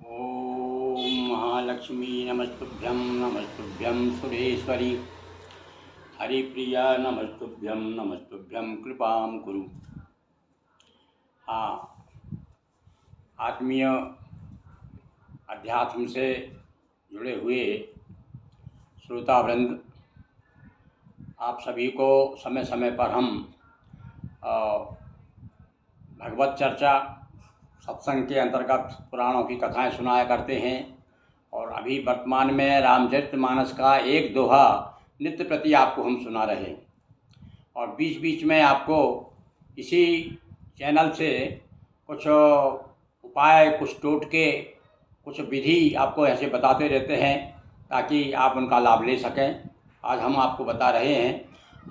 ओम महालक्ष्मी नमस्तुभ्यं सुरेश्वरी हरिप्रिया नमस्तुभ्यं कृपां कुरु। हाँ, आत्मीय अध्यात्म से जुड़े हुए श्रोतावृंद, आप सभी को समय समय पर हम भगवत चर्चा सत्संग के अंतर्गत पुराणों की कथाएं सुनाया करते हैं। और अभी वर्तमान में रामचरितमानस का एक दोहा नित्य प्रति आपको हम सुना रहे हैं। और बीच बीच में आपको इसी चैनल से कुछ उपाय, कुछ टोटके, कुछ विधि आपको ऐसे बताते रहते हैं ताकि आप उनका लाभ ले सकें। आज हम आपको बता रहे हैं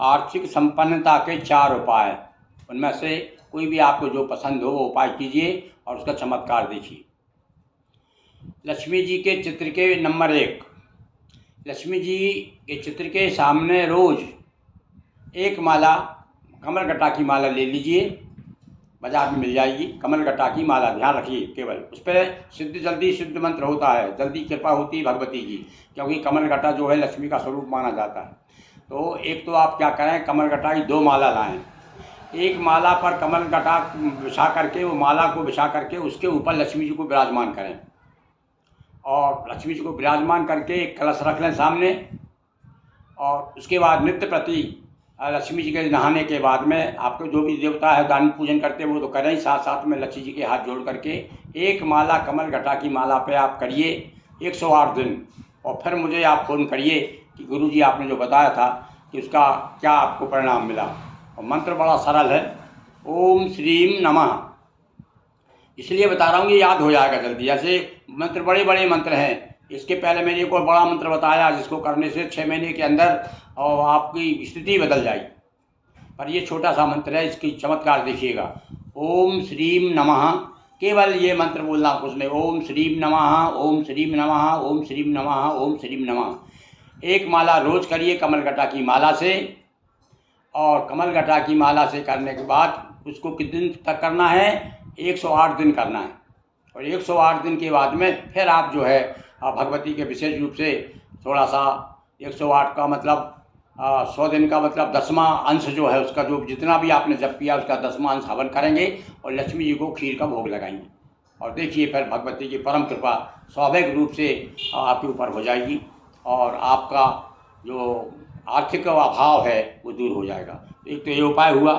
आर्थिक संपन्नता के 4 उपाय। उनमें से कोई भी आपको जो पसंद हो वो उपाय कीजिए और उसका चमत्कार देखिए। लक्ष्मी जी के चित्र के नंबर 1, लक्ष्मी जी के चित्र के सामने रोज एक माला कमलगट्टा की माला ले लीजिए। बाजार में मिल जाएगी कमलगट्टा की माला, ध्यान रखिए। केवल उस पर जल्दी सिद्ध मंत्र होता है, जल्दी कृपा होती है भगवती की, क्योंकि कमलगट्टा जो है लक्ष्मी का स्वरूप माना जाता है। तो एक तो आप क्या करें, कमलगट्टा की 2 माला लाएं। एक माला पर कमलगट्टा बिछा करके, वो माला को बिछा करके उसके ऊपर लक्ष्मी जी को विराजमान करें। और लक्ष्मी जी को विराजमान करके एक कलश रख लें सामने। और उसके बाद नित्य प्रति लक्ष्मी जी के नहाने के बाद में आपको जो भी देवता है दान पूजन करते हैं वो तो करें ही, साथ साथ में लक्ष्मी जी के हाथ जोड़ करके एक माला कमलगट्टा की माला पे आप करिए 108 दिन। और फिर मुझे आप फ़ोन करिए कि गुरुजी आपने जो बताया था कि उसका क्या आपको परिणाम मिला। और मंत्र बड़ा सरल है, ओम श्रीम नमः। इसलिए बता रहा हूँ ये याद हो जाएगा जल्दी। ऐसे मंत्र बड़े बड़े मंत्र हैं। इसके पहले मैंने एक और बड़ा मंत्र बताया जिसको करने से 6 महीने के अंदर और आपकी स्थिति बदल जाएगी। पर ये छोटा सा मंत्र है, इसकी चमत्कार देखिएगा। ओम श्रीम नमः, केवल ये मंत्र बोलना कुछ नहीं। ओम श्रीम नमः, ओम श्रीम नमः, ओम श्रीम नमः, ओम श्रीम नमः। एक माला रोज करिए कमलगट्टा की माला से। और कमलगट्टा की माला से करने के बाद उसको कितने दिन तक करना है, 108 दिन करना है। और 108 दिन के बाद में फिर आप जो है भगवती के विशेष रूप से थोड़ा सा 108 का मतलब 100 दिन का मतलब 10वां अंश जो है उसका, जो जितना भी आपने जप किया उसका 10वां अंश हवन करेंगे और लक्ष्मी जी को खीर का भोग लगाएंगे। और देखिए फिर भगवती की परम कृपा स्वाभाविक रूप से आपके ऊपर हो जाएगी और आपका जो आर्थिक अभाव है वो दूर हो जाएगा। एक तो ये उपाय हुआ।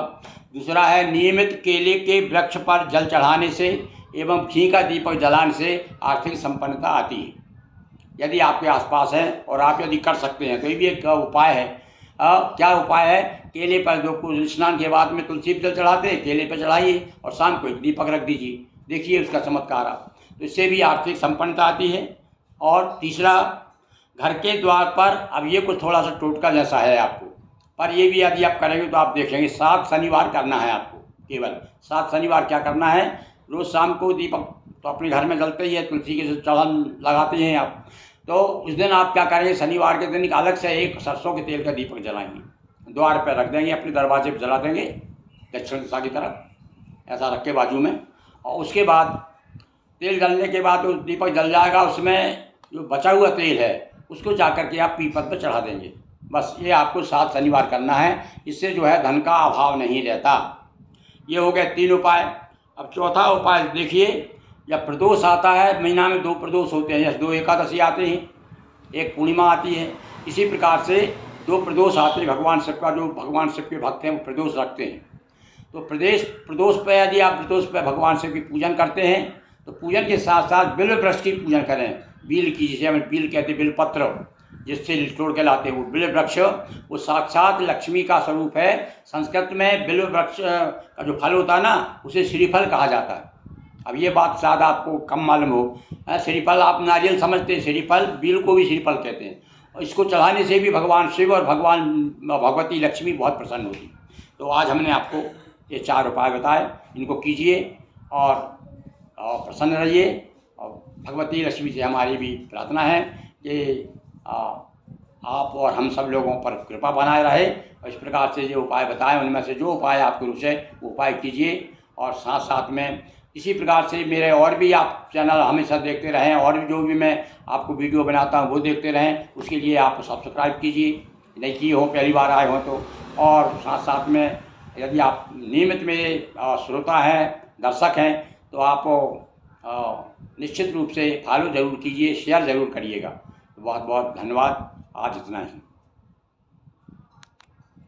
दूसरा है नियमित केले के वृक्ष पर जल चढ़ाने से एवं घी का दीपक जलाने से आर्थिक संपन्नता आती है। यदि आपके आसपास है और आप यदि कर सकते हैं तो ये भी एक उपाय है। क्या उपाय है, केले पर जो स्नान के बाद में तुलसी पर जल चढ़ाते हैं, केले पर चढ़ाइए और शाम को एक दीपक रख दीजिए। देखिए उसका चमत्कार आप, तो इससे भी आर्थिक संपन्नता आती है। और तीसरा, घर के द्वार पर, अब ये कुछ थोड़ा सा टोटका जैसा है आपको, पर ये भी यदि आप करेंगे तो आप देखेंगे 7 शनिवार करना है आपको। केवल 7 शनिवार क्या करना है, रोज़ शाम को दीपक तो अपने घर में जलते ही है, तुलसी के चढ़न लगाते हैं आप। तो उस दिन आप क्या करेंगे, शनिवार के दिन अलग से एक सरसों के तेल का दीपक जलाएंगे, द्वार पर रख देंगे, अपने दरवाजे पर जला देंगे दक्षिण दिशा की तरफ, ऐसा रख के बाजू में। और उसके बाद तेल जलने के बाद तो दीपक जल जाएगा, उसमें जो बचा हुआ तेल है उसको जा कर के आप पीपल पर चढ़ा देंगे। बस ये आपको 7 शनिवार करना है। इससे जो है धन का अभाव नहीं रहता। ये हो गए 3 उपाय। अब चौथा उपाय देखिए, जब प्रदोष आता है, महीना में 2 प्रदोष होते हैं, जैसे 2 एकादशी आते हैं, एक पूर्णिमा आती है। इसी प्रकार से 2 प्रदोष आते हैं। भगवान शिव का, जो भगवान शिव के भक्त हैं वो प्रदोष रखते हैं। तो प्रदोष पर यदि आप प्रदोष पर भगवान शिव की पूजन करते हैं तो पूजन के साथ साथ बिल्व वृक्ष की पूजन करें। बील की, जिसे हम बील कहते हैं, बिल पत्र जिससे तोड़ के लाते हैं, वो बिल्व वृक्ष वो साक्षात लक्ष्मी का स्वरूप है। संस्कृत में बिल्व वृक्ष का जो फल होता है ना, उसे श्रीफल कहा जाता है। अब ये बात शायद आपको कम मालूम हो, श्रीफल आप नारियल समझते हैं, श्रीफल बील को भी श्रीफल कहते हैं। और इसको चढ़ाने से भी भगवान शिव और भगवान भगवती लक्ष्मी बहुत प्रसन्न होती। तो आज हमने आपको ये 4 उपाय बताए, इनको कीजिए और प्रसन्न रहिए। और भगवती लक्ष्मी से हमारी भी प्रार्थना है कि आप और हम सब लोगों पर कृपा बनाए रहे। और इस प्रकार से जो उपाय बताए उनमें से जो उपाय आपको रुचे वो उपाय कीजिए। और साथ साथ में इसी प्रकार से मेरे और भी आप चैनल हमेशा देखते रहें, और भी जो भी मैं आपको वीडियो बनाता हूँ वो देखते रहें। उसके लिए आप सब्सक्राइब कीजिए, नहीं किए हो, पहली बार आए हो तो। और साथ साथ में यदि आप नियमित मेरे श्रोता हैं, दर्शक हैं, तो आप निश्चित रूप से फॉलो ज़रूर कीजिए, शेयर ज़रूर करिएगा। बहुत बहुत धन्यवाद। आज इतना ही।